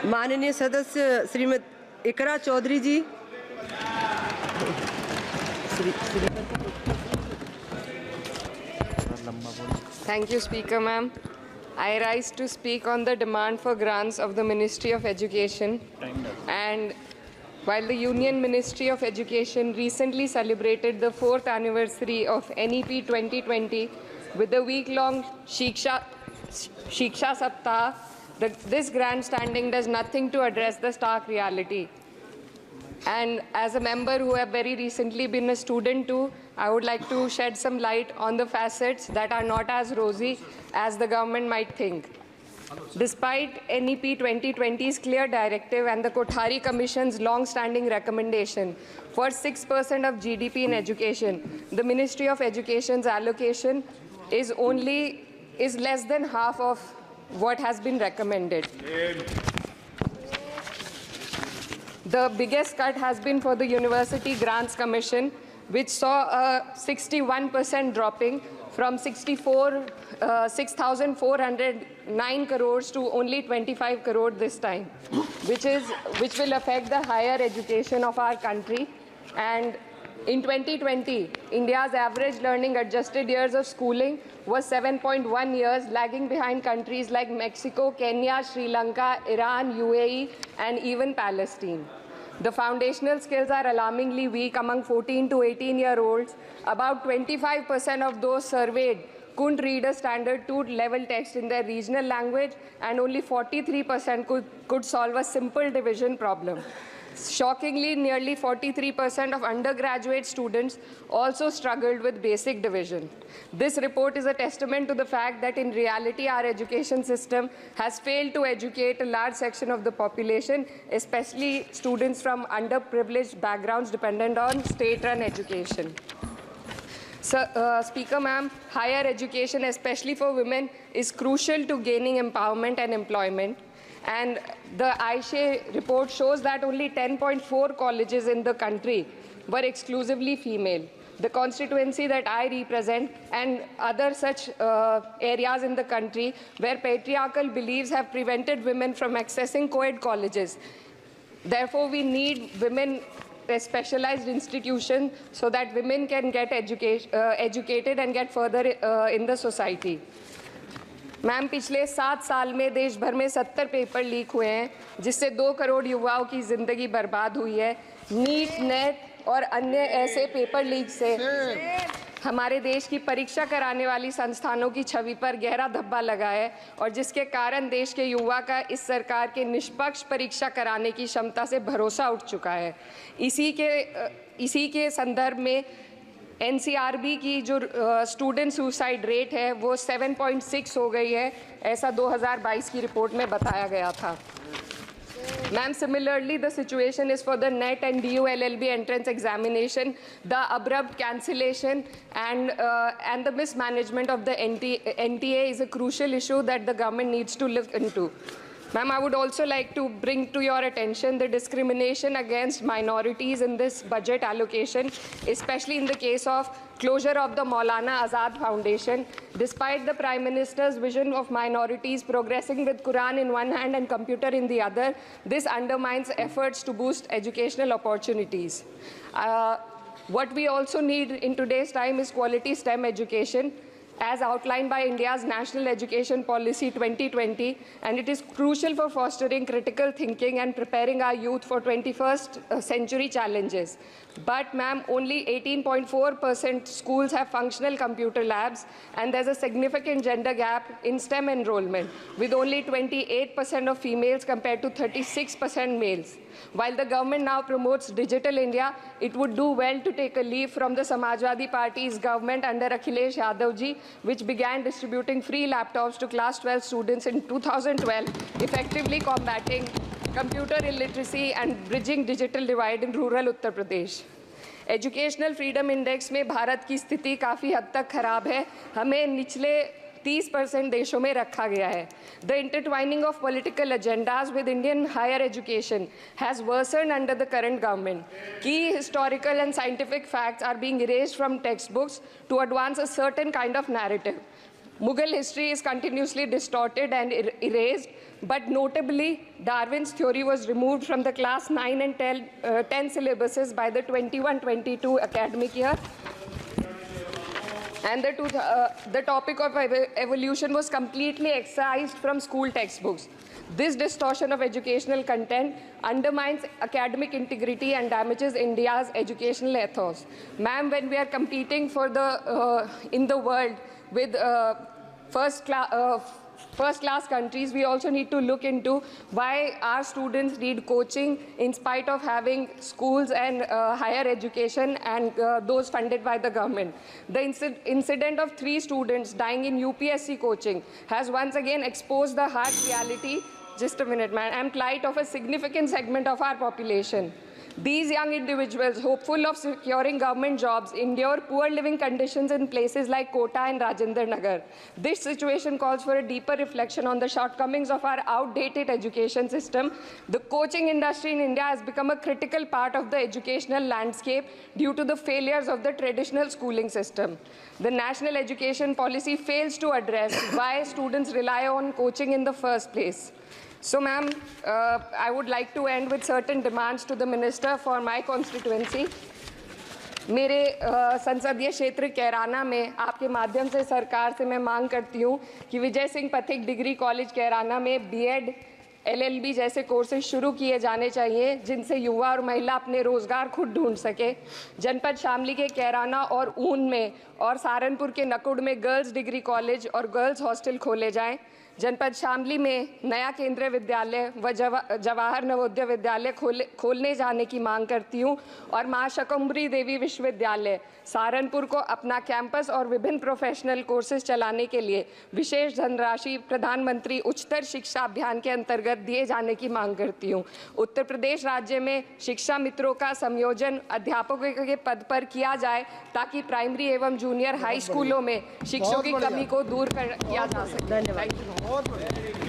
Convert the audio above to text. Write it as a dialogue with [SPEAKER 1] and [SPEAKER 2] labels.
[SPEAKER 1] माननीय सदस्य श्रीमती इकरा चौधरी जी।
[SPEAKER 2] Thank you, Speaker, ma'am. I rise to speak on the demand for grants of the Ministry of Education. And while the Union Ministry of Education recently celebrated the 4th anniversary of NEP 2020 with the week-long Shiksha Saptah, this grandstanding does nothing to address the stark reality. And as a member who have very recently been a student too, I would like to shed some light on the facets that are not as rosy as the government might think. Despite NEP 2020's clear directive and the Kothari Commission's long-standing recommendation for 6% of GDP in education, the Ministry of Education's allocation is less than half of what has been recommended. The biggest cut has been for the University Grants Commission, which saw a 61% dropping from 6,409 crores to only 25 crore this time, which will affect the higher education of our country. And in 2020, India's average learning adjusted years of schooling was 7.1 years, lagging behind countries like Mexico, Kenya, Sri Lanka, Iran, UAE, and even Palestine. The foundational skills are alarmingly weak among 14 to 18-year-olds. About 25% of those surveyed couldn't read a standard 2-level text in their regional language, and only 43% could solve a simple division problem. Shockingly, nearly 43% of undergraduate students also struggled with basic division. This report is a testament to the fact that in reality our education system has failed to educate a large section of the population, especially students from underprivileged backgrounds dependent on state-run education. Speaker, ma'am, higher education, especially for women, is crucial to gaining empowerment and employment. And the AISHE report shows that only 10.4 colleges in the country were exclusively female. The constituency that I represent and other such areas in the country where patriarchal beliefs have prevented women from accessing co-ed colleges. Therefore, we need women specialized institutions so that women can get educated and get further in the society. Ma'am, पिछले 7 साल में देश भर में 70 paper leak हुए हैं, जिससे 2 करोड़ युवाओं की ज़िंदगी बर्बाद हुई है। नीट, नेट और अन्य ऐसे पेपर लीक से हमारे देश की परीक्षा कराने वाली संस्थानों की छवि पर गहरा धब्बा लगा है, और जिसके कारण देश के युवा का इस सरकार के निष्पक्ष परीक्षा कराने की क्षमता से भरोसा उठ चुका है। इसी के संदर्भ में NCRB की जो स्टूडेंट सुसाइड रेट है वो 7.6 हो गई है, ऐसा 2022 की रिपोर्ट में बताया गया था। Ma'am, similarly, the situation is for the NET and DU LLB entrance examination. The abrupt cancellation and the mismanagement of the NTA is a crucial issue that the government needs to look into. Ma'am, I would also like to bring to your attention the discrimination against minorities in this budget allocation, especially in the case of closure of the Maulana Azad Foundation. Despite the Prime Minister's vision of minorities progressing with Quran in one hand and computer in the other, this undermines efforts to boost educational opportunities. What we also need in today's time is quality STEM education, as outlined by India's National Education Policy 2020, and it is crucial for fostering critical thinking and preparing our youth for 21st century challenges. But, ma'am, only 18.4% schools have functional computer labs, and there's a significant gender gap in STEM enrollment, with only 28% of females compared to 36% males. While the government now promotes Digital India, it would do well to take a leaf from the Samajwadi Party's government under Akhilesh Yadav ji, which began distributing free laptops to class 12 students in 2012, effectively combating computer illiteracy and bridging digital divide in rural Uttar Pradesh. Educational freedom index में भारत की स्थिति काफ़ी हद तक खराब है, हमें निचले 30% देशों में रखा गया है. The intertwining of political agendas with Indian higher education has worsened under the current government. Key historical and scientific facts are being erased from textbooks to advance a certain kind of narrative. Mughal history is continuously distorted and erased. but notably, Darwin's theory was removed from the class 9 and 10 syllabuses by the 21-22 academic year. And the topic of evolution was completely excised from school textbooks. This distortion of educational content undermines academic integrity and damages India's educational ethos. Ma'am, when we are competing for in the world with first-class countries, we also need to look into why our students need coaching in spite of having schools and higher education and those funded by the government. The incident of 3 students dying in UPSC coaching has once again exposed the harsh reality, just a minute, man, and plight of a significant segment of our population. These young individuals, hopeful of securing government jobs, endure poor living conditions in places like Kota and Rajendra Nagar. This situation calls for a deeper reflection on the shortcomings of our outdated education system. The coaching industry in India has become a critical part of the educational landscape due to the failures of the traditional schooling system. The national education policy fails to address why students rely on coaching in the first place. So, ma'am, I would like to end with certain demands to the minister for my constituency. मेरे संसदीय क्षेत्र कैराना में आपके माध्यम से सरकार से मैं मांग करती हूँ कि विजय सिंह पथिक डिग्री कॉलेज कैराना में बीएड, LLB जैसे कोर्सेज शुरू किए जाने चाहिए, जिनसे युवा और महिला अपने रोजगार खुद ढूंढ सके। जनपद शामली के कैराना और ऊन में और सहारनपुर के नकुड़ में गर्ल्स डिग्री कॉलेज और गर्ल्स हॉस्टल खोले जाएं। जनपद शामली में नया केंद्रीय विद्यालय व जवाहर नवोदय विद्यालय खोलने जाने की मांग करती हूँ और मां शाकंभरी देवी विश्वविद्यालय सहारनपुर को अपना कैंपस और विभिन्न प्रोफेशनल कोर्सेज चलाने के लिए विशेष धनराशि प्रधानमंत्री उच्चतर शिक्षा अभियान के अंतर्गत दिए जाने की मांग करती हूँ। उत्तर प्रदेश राज्य में शिक्षा मित्रों का संयोजन अध्यापकों के पद पर किया जाए ताकि प्राइमरी एवं जूनियर हाई स्कूलों में शिक्षकों की कमी को दूर किया जा सके।
[SPEAKER 1] धन्यवाद।